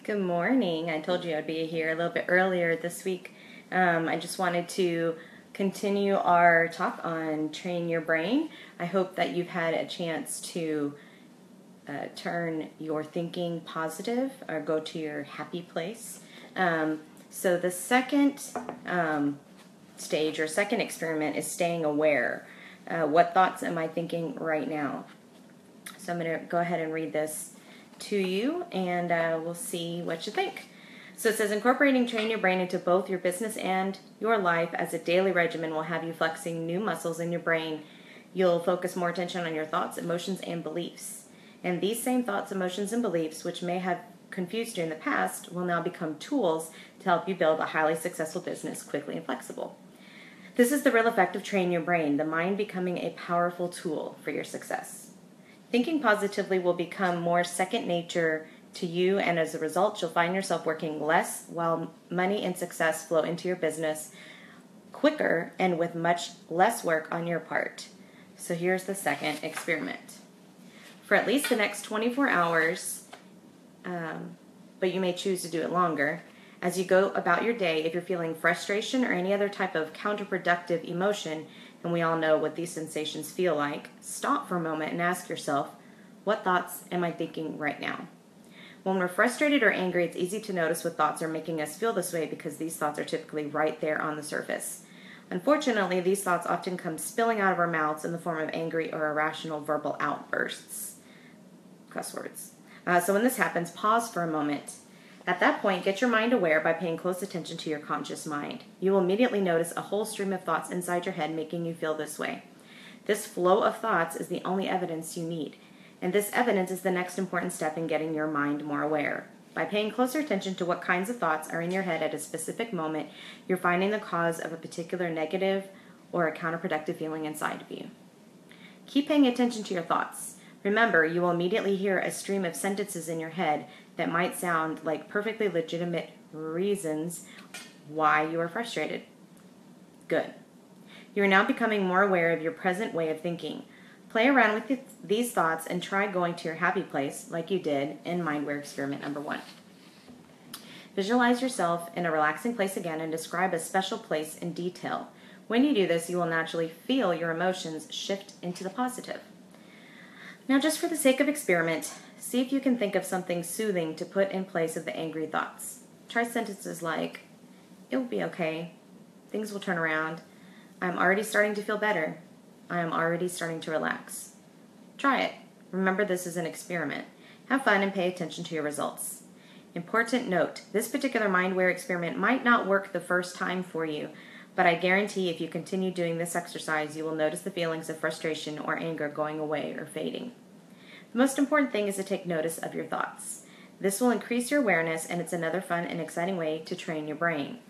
Good morning. I told you I'd be here a little bit earlier this week. I just wanted to continue our talk on train your brain. I hope that you've had a chance to turn your thinking positive or go to your happy place. So the second stage or second experiment is staying aware. What thoughts am I thinking right now? So I'm going to go ahead and read this to you, and we'll see what you think. So it says, incorporating Train Your Brain into both your business and your life as a daily regimen will have you flexing new muscles in your brain. You'll focus more attention on your thoughts, emotions, and beliefs. And these same thoughts, emotions, and beliefs, which may have confused you in the past, will now become tools to help you build a highly successful business quickly and flexible. This is the real effect of Train Your Brain, the mind becoming a powerful tool for your success. Thinking positively will become more second nature to you, and as a result, you'll find yourself working less while money and success flow into your business quicker and with much less work on your part. So here's the second experiment. For at least the next 24 hours, but you may choose to do it longer, as you go about your day, if you're feeling frustration or any other type of counterproductive emotion, and we all know what these sensations feel like, stop for a moment and ask yourself, what thoughts am I thinking right now? When we're frustrated or angry, it's easy to notice what thoughts are making us feel this way because these thoughts are typically right there on the surface. Unfortunately, these thoughts often come spilling out of our mouths in the form of angry or irrational verbal outbursts. Cuss words. So when this happens, pause for a moment. At that point, get your mind aware by paying close attention to your conscious mind. You will immediately notice a whole stream of thoughts inside your head making you feel this way. This flow of thoughts is the only evidence you need, and this evidence is the next important step in getting your mind more aware. By paying closer attention to what kinds of thoughts are in your head at a specific moment, you're finding the cause of a particular negative or a counterproductive feeling inside of you. Keep paying attention to your thoughts. Remember, you will immediately hear a stream of sentences in your head that might sound like perfectly legitimate reasons why you are frustrated. Good. You are now becoming more aware of your present way of thinking. Play around with these thoughts and try going to your happy place like you did in Mindware Experiment number 1. Visualize yourself in a relaxing place again and describe a special place in detail. When you do this, you will naturally feel your emotions shift into the positive. Now, just for the sake of experiment, see if you can think of something soothing to put in place of the angry thoughts. Try sentences like, it will be okay, things will turn around, I'm already starting to feel better, I am already starting to relax. Try it. Remember, this is an experiment. Have fun and pay attention to your results. Important note, this particular Mindware experiment might not work the first time for you, but I guarantee if you continue doing this exercise, you will notice the feelings of frustration or anger going away or fading. The most important thing is to take notice of your thoughts. This will increase your awareness, and it's another fun and exciting way to train your brain.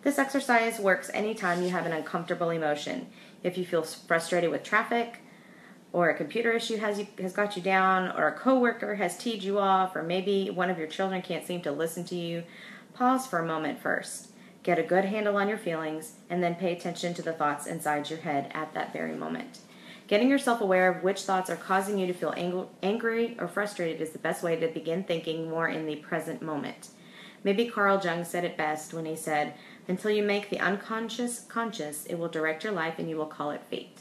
This exercise works anytime you have an uncomfortable emotion. If you feel frustrated with traffic, or a computer issue has got you down, or a coworker has teed you off, or maybe one of your children can't seem to listen to you, pause for a moment first. Get a good handle on your feelings, and then pay attention to the thoughts inside your head at that very moment. Getting yourself aware of which thoughts are causing you to feel angry or frustrated is the best way to begin thinking more in the present moment. Maybe Carl Jung said it best when he said, until you make the unconscious conscious, it will direct your life and you will call it fate.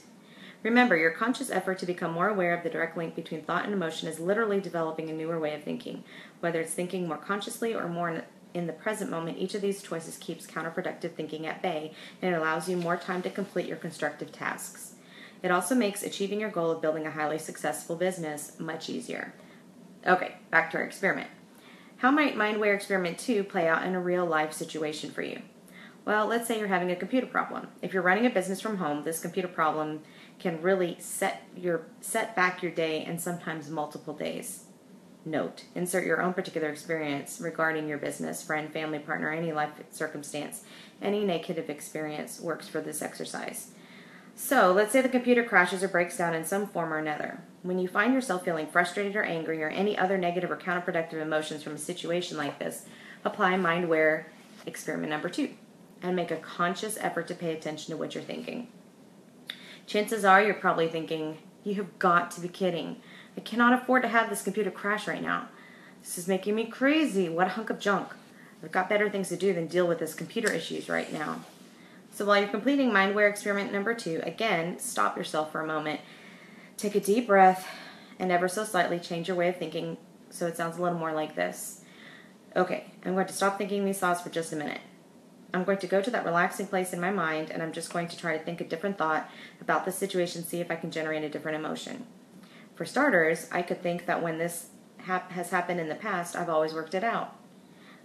Remember, your conscious effort to become more aware of the direct link between thought and emotion is literally developing a newer way of thinking. Whether it's thinking more consciously or more in the present moment, each of these choices keeps counterproductive thinking at bay, and it allows you more time to complete your constructive tasks. It also makes achieving your goal of building a highly successful business much easier. Okay, back to our experiment. How might Mindware Experiment 2 play out in a real-life situation for you? Well, let's say you're having a computer problem. If you're running a business from home, this computer problem can really set back your day and sometimes multiple days. Note, insert your own particular experience regarding your business, friend, family, partner, any life circumstance. Any negative experience works for this exercise. So, let's say the computer crashes or breaks down in some form or another. When you find yourself feeling frustrated or angry or any other negative or counterproductive emotions from a situation like this, apply Mindware Experiment number 2 and make a conscious effort to pay attention to what you're thinking. Chances are you're probably thinking, you have got to be kidding. I cannot afford to have this computer crash right now. This is making me crazy. What a hunk of junk. I've got better things to do than deal with this computer issues right now. So while you're completing Mindware experiment number 2, again, stop yourself for a moment. Take a deep breath and ever so slightly change your way of thinking so it sounds a little more like this. Okay, I'm going to stop thinking these thoughts for just a minute. I'm going to go to that relaxing place in my mind, and I'm just going to try to think a different thought about the situation, see if I can generate a different emotion. For starters, I could think that when this has happened in the past, I've always worked it out.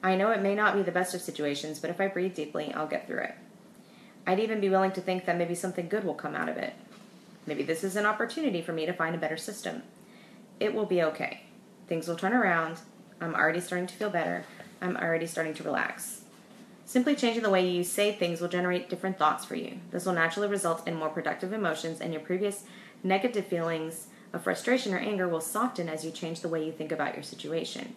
I know it may not be the best of situations, but if I breathe deeply, I'll get through it. I'd even be willing to think that maybe something good will come out of it. Maybe this is an opportunity for me to find a better system. It will be okay. Things will turn around. I'm already starting to feel better. I'm already starting to relax. Simply changing the way you say things will generate different thoughts for you. This will naturally result in more productive emotions, and your previous negative feelings of frustration or anger will soften as you change the way you think about your situation.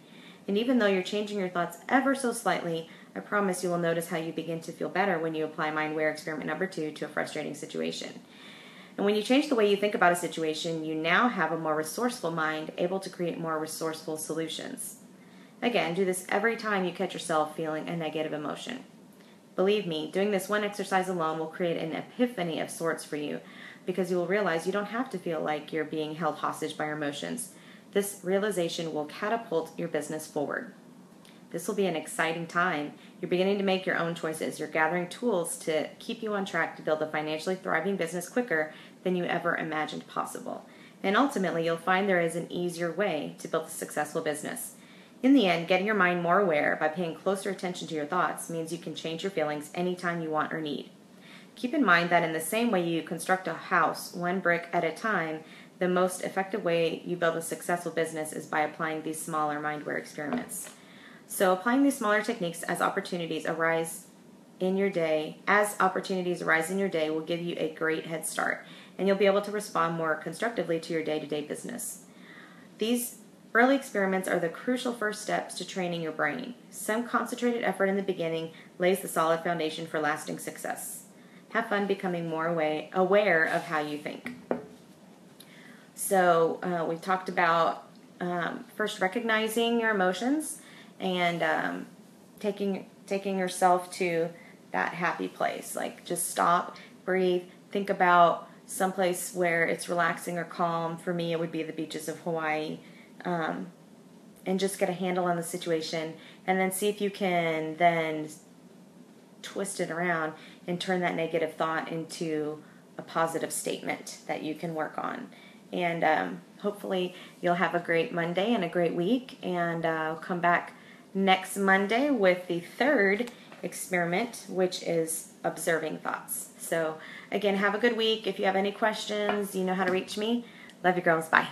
And even though you're changing your thoughts ever so slightly, I promise you will notice how you begin to feel better when you apply Mindware experiment number 2 to a frustrating situation. And when you change the way you think about a situation, you now have a more resourceful mind, able to create more resourceful solutions. Again, do this every time you catch yourself feeling a negative emotion. Believe me, doing this one exercise alone will create an epiphany of sorts for you, because you will realize you don't have to feel like you're being held hostage by your emotions. This realization will catapult your business forward. This will be an exciting time. You're beginning to make your own choices. You're gathering tools to keep you on track to build a financially thriving business quicker than you ever imagined possible. And ultimately, you'll find there is an easier way to build a successful business. In the end, getting your mind more aware by paying closer attention to your thoughts means you can change your feelings anytime you want or need. Keep in mind that in the same way you construct a house one brick at a time, the most effective way you build a successful business is by applying these smaller Mindware experiments. So applying these smaller techniques as opportunities arise in your day will give you a great head start, and you'll be able to respond more constructively to your day-to-day business. These early experiments are the crucial first steps to training your brain. Some concentrated effort in the beginning lays the solid foundation for lasting success. Have fun becoming more aware of how you think. So we've talked about first recognizing your emotions and taking yourself to that happy place. Like, just stop, breathe, think about someplace where it's relaxing or calm. For me, it would be the beaches of Hawaii. And just get a handle on the situation, and then see if you can then twist it around and turn that negative thought into a positive statement that you can work on. And hopefully you'll have a great Monday and a great week, and I'll come back next Monday with the third experiment, which is observing thoughts. So again, have a good week. If you have any questions, you know how to reach me. Love you, girls. Bye.